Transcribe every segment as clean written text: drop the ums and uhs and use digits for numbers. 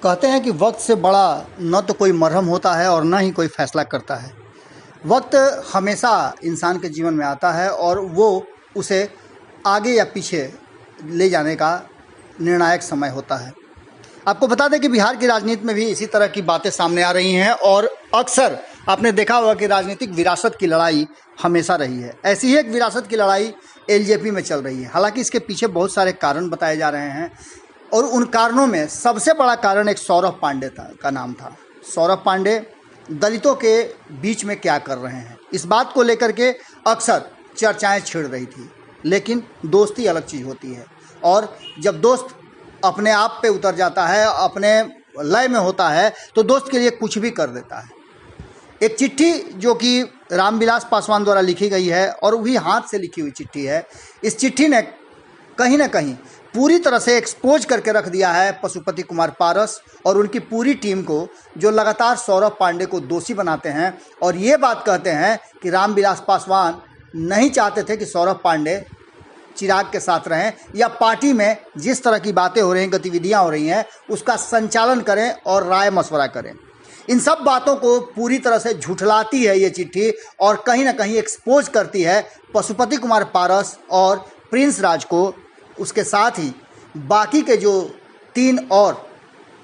कहते हैं कि वक्त से बड़ा न तो कोई मरहम होता है और न ही कोई फैसला करता है। वक्त हमेशा इंसान के जीवन में आता है और वो उसे आगे या पीछे ले जाने का निर्णायक समय होता है। आपको बता दें कि बिहार की राजनीति में भी इसी तरह की बातें सामने आ रही हैं और अक्सर आपने देखा होगा कि राजनीतिक विरासत की लड़ाई हमेशा रही है। ऐसी ही एक विरासत की लड़ाई एलजेपी में चल रही है। हालांकि इसके पीछे बहुत सारे कारण बताए जा रहे हैं और उन कारणों में सबसे बड़ा कारण एक सौरभ पांडे का नाम था। सौरभ पांडे दलितों के बीच में क्या कर रहे हैं, इस बात को लेकर के अक्सर चर्चाएं छिड़ रही थी। लेकिन दोस्ती अलग चीज़ होती है और जब दोस्त अपने आप पे उतर जाता है, अपने लय में होता है, तो दोस्त के लिए कुछ भी कर देता है। एक चिट्ठी जो कि रामविलास पासवान द्वारा लिखी गई है और वही हाथ से लिखी हुई चिट्ठी है। इस चिट्ठी ने कहीं ना कहीं पूरी तरह से एक्सपोज करके रख दिया है पशुपति कुमार पारस और उनकी पूरी टीम को, जो लगातार सौरभ पांडे को दोषी बनाते हैं और ये बात कहते हैं कि रामविलास पासवान नहीं चाहते थे कि सौरभ पांडे चिराग के साथ रहें या पार्टी में जिस तरह की बातें हो रही हैं, गतिविधियां हो रही हैं, उसका संचालन करें और राय मशवरा करें। इन सब बातों को पूरी तरह से झुठलाती है ये चिट्ठी और कहीं ना कहीं एक्सपोज करती है पशुपति कुमार पारस और प्रिंस राज को। उसके साथ ही बाकी के जो 3 और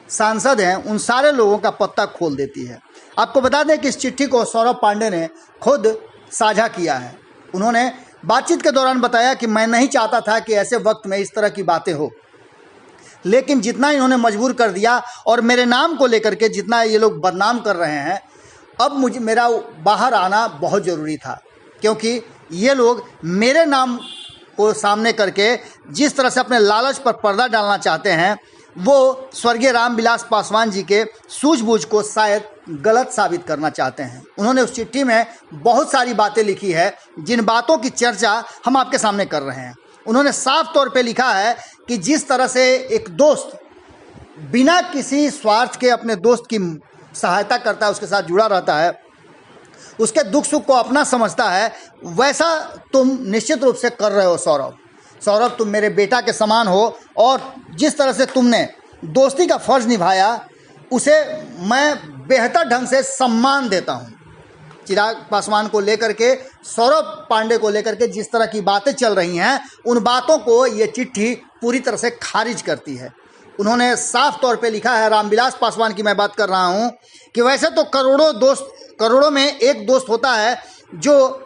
सांसद हैं उन सारे लोगों का पत्ता खोल देती है। आपको बता दें कि इस चिट्ठी को सौरभ पांडे ने खुद साझा किया है। उन्होंने बातचीत के दौरान बताया कि मैं नहीं चाहता था कि ऐसे वक्त में इस तरह की बातें हो, लेकिन जितना इन्होंने मजबूर कर दिया और मेरे नाम को लेकर के जितना ये लोग बदनाम कर रहे हैं, अब मेरा बाहर आना बहुत ज़रूरी था, क्योंकि ये लोग मेरे नाम को सामने करके जिस तरह से अपने लालच पर पर्दा डालना चाहते हैं, वो स्वर्गीय रामविलास पासवान जी के सूझबूझ को शायद गलत साबित करना चाहते हैं। उन्होंने उस चिट्ठी में बहुत सारी बातें लिखी है, जिन बातों की चर्चा हम आपके सामने कर रहे हैं। उन्होंने साफ तौर पे लिखा है कि जिस तरह से एक दोस्त बिना किसी स्वार्थ के अपने दोस्त की सहायता करता है, उसके साथ जुड़ा रहता है, उसके दुख सुख को अपना समझता है, वैसा तुम निश्चित रूप से कर रहे हो सौरभ, तुम मेरे बेटा के समान हो और जिस तरह से तुमने दोस्ती का फर्ज निभाया उसे मैं बेहतर ढंग से सम्मान देता हूँ। चिराग पासवान को लेकर के, सौरभ पांडे को लेकर के जिस तरह की बातें चल रही हैं, उन बातों को ये चिट्ठी पूरी तरह से खारिज करती है। उन्होंने साफ तौर पे लिखा है, रामविलास पासवान की मैं बात कर रहा हूँ, कि वैसे तो करोड़ों में एक दोस्त होता है जो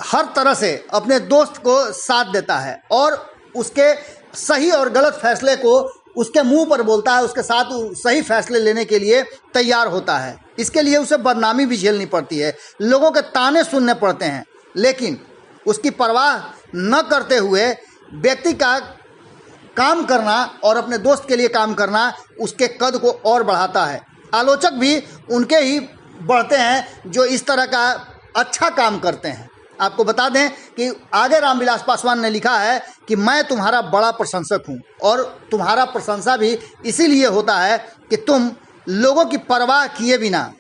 हर तरह से अपने दोस्त को साथ देता है और उसके सही और गलत फैसले को उसके मुंह पर बोलता है, उसके साथ सही फैसले लेने के लिए तैयार होता है। इसके लिए उसे बदनामी भी झेलनी पड़ती है, लोगों के ताने सुनने पड़ते हैं, लेकिन उसकी परवाह न करते हुए व्यक्ति का काम करना और अपने दोस्त के लिए काम करना उसके कद को और बढ़ाता है। आलोचक भी उनके ही बढ़ते हैं जो इस तरह का अच्छा काम करते हैं। आपको बता दें कि आगे रामविलास पासवान ने लिखा है कि मैं तुम्हारा बड़ा प्रशंसक हूं और तुम्हारा प्रशंसा भी इसीलिए होता है कि तुम लोगों की परवाह किए बिना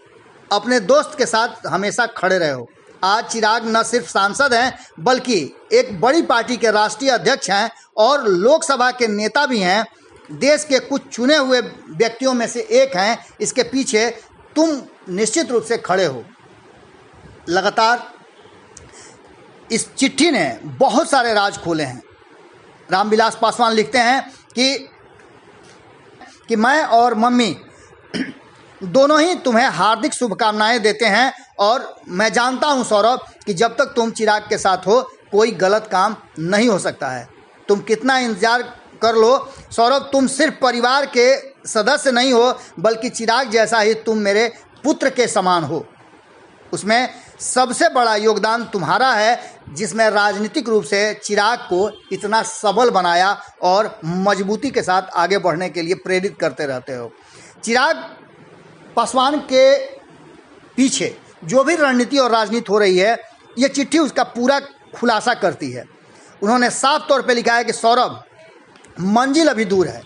अपने दोस्त के साथ हमेशा खड़े रहे हो। आज चिराग न सिर्फ सांसद हैं बल्कि एक बड़ी पार्टी के राष्ट्रीय अध्यक्ष हैं और लोकसभा के नेता भी हैं, देश के कुछ चुने हुए व्यक्तियों में से एक हैं। इसके पीछे तुम निश्चित रूप से खड़े हो। लगातार इस चिट्ठी ने बहुत सारे राज खोले हैं। रामविलास पासवान लिखते हैं कि मैं और मम्मी दोनों ही तुम्हें हार्दिक शुभकामनाएं देते हैं और मैं जानता हूं सौरभ कि जब तक तुम चिराग के साथ हो कोई गलत काम नहीं हो सकता है। तुम कितना इंतजार कर लो सौरभ, तुम सिर्फ परिवार के सदस्य नहीं हो बल्कि चिराग जैसा ही तुम मेरे पुत्र के समान हो। उसमें सबसे बड़ा योगदान तुम्हारा है, जिसमें राजनीतिक रूप से चिराग को इतना सबल बनाया और मजबूती के साथ आगे बढ़ने के लिए प्रेरित करते रहते हो। चिराग पासवान के पीछे जो भी रणनीति और राजनीति हो रही है, ये चिट्ठी उसका पूरा खुलासा करती है। उन्होंने साफ तौर पे लिखा है कि सौरभ, मंजिल अभी दूर है,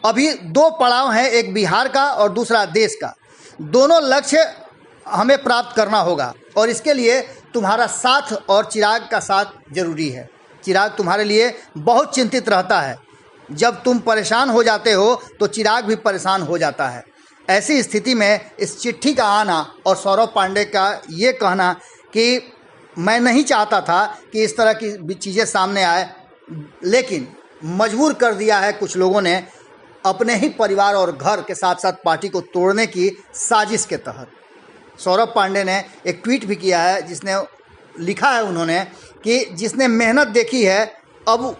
अभी 2 पड़ाव हैं, एक बिहार का और दूसरा देश का। दोनों लक्ष्य हमें प्राप्त करना होगा और इसके लिए तुम्हारा साथ और चिराग का साथ जरूरी है। चिराग तुम्हारे लिए बहुत चिंतित रहता है। जब तुम परेशान हो जाते हो तो चिराग भी परेशान हो जाता है। ऐसी स्थिति में इस चिट्ठी का आना और सौरभ पांडे का ये कहना कि मैं नहीं चाहता था कि इस तरह की चीज़ें सामने आए, लेकिन मजबूर कर दिया है कुछ लोगों ने अपने ही परिवार और घर के साथ साथ पार्टी को तोड़ने की साजिश के तहत। सौरभ पांडे ने एक ट्वीट भी किया है जिसने लिखा है उन्होंने कि जिसने मेहनत देखी है अब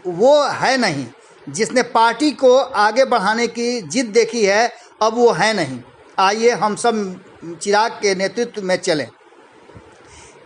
वो है नहीं, जिसने पार्टी को आगे बढ़ाने की जिद देखी है अब वो है नहीं। आइए हम सब चिराग के नेतृत्व में चलें।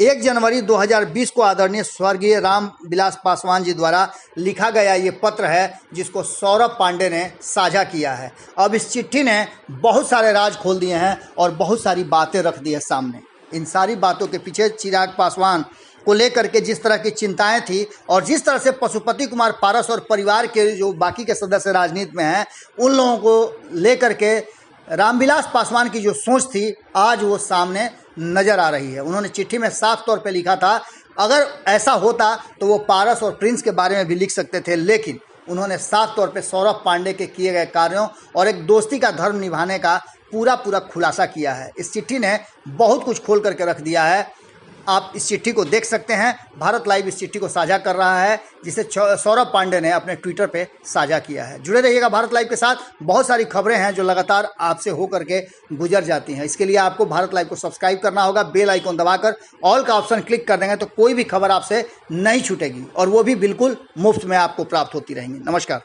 1 जनवरी 2020 को आदरणीय स्वर्गीय रामविलास पासवान जी द्वारा लिखा गया ये पत्र है जिसको सौरभ पांडे ने साझा किया है। अब इस चिट्ठी ने बहुत सारे राज खोल दिए हैं और बहुत सारी बातें रख दी है सामने। इन सारी बातों के पीछे चिराग पासवान को लेकर के जिस तरह की चिंताएं थी और जिस तरह से पशुपति कुमार पारस और परिवार के जो बाकी के सदस्य राजनीति में हैं उन लोगों को लेकर के रामविलास पासवान की जो सोच थी आज वो सामने नज़र आ रही है। उन्होंने चिट्ठी में साफ तौर पे लिखा था अगर ऐसा होता तो वो पारस और प्रिंस के बारे में भी लिख सकते थे, लेकिन उन्होंने साफ तौर पे सौरभ पांडे के किए गए कार्यों और एक दोस्ती का धर्म निभाने का पूरा खुलासा किया है। इस चिट्ठी ने बहुत कुछ खोल करके रख दिया है। आप इस चिट्ठी को देख सकते हैं। भारत लाइव इस चिट्ठी को साझा कर रहा है जिसे सौरभ पांडे ने अपने ट्विटर पे साझा किया है। जुड़े रहिएगा भारत लाइव के साथ। बहुत सारी खबरें हैं जो लगातार आपसे होकर के गुजर जाती हैं। इसके लिए आपको भारत लाइव को सब्सक्राइब करना होगा। बेल आइकन दबाकर ऑल का ऑप्शन क्लिक कर देंगे तो कोई भी खबर आपसे नहीं छूटेगी और वो भी बिल्कुल मुफ्त में आपको प्राप्त होती रहेंगी। नमस्कार।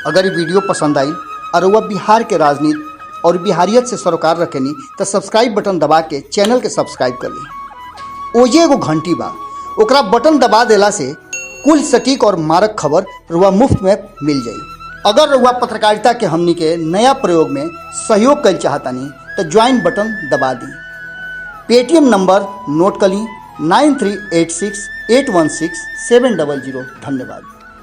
अगर ये वीडियो पसंद आई और वह बिहार के राजनीति और बिहारियत से सरोकार रखेनी तो सब्सक्राइब बटन दबा के चैनल के सब्सक्राइब कर ली। ओजे एगो घंटी बा, ओकरा बटन दबा देला से कुल सटीक और मारक खबर रुआ मुफ्त में मिल जाई। अगर रुआ पत्रकारिता के हमनी के नया प्रयोग में सहयोग कर चाहतानी तो ज्वाइन बटन दबा दी। पेटीएम नंबर नोट कर ली 9386816700। धन्यवाद।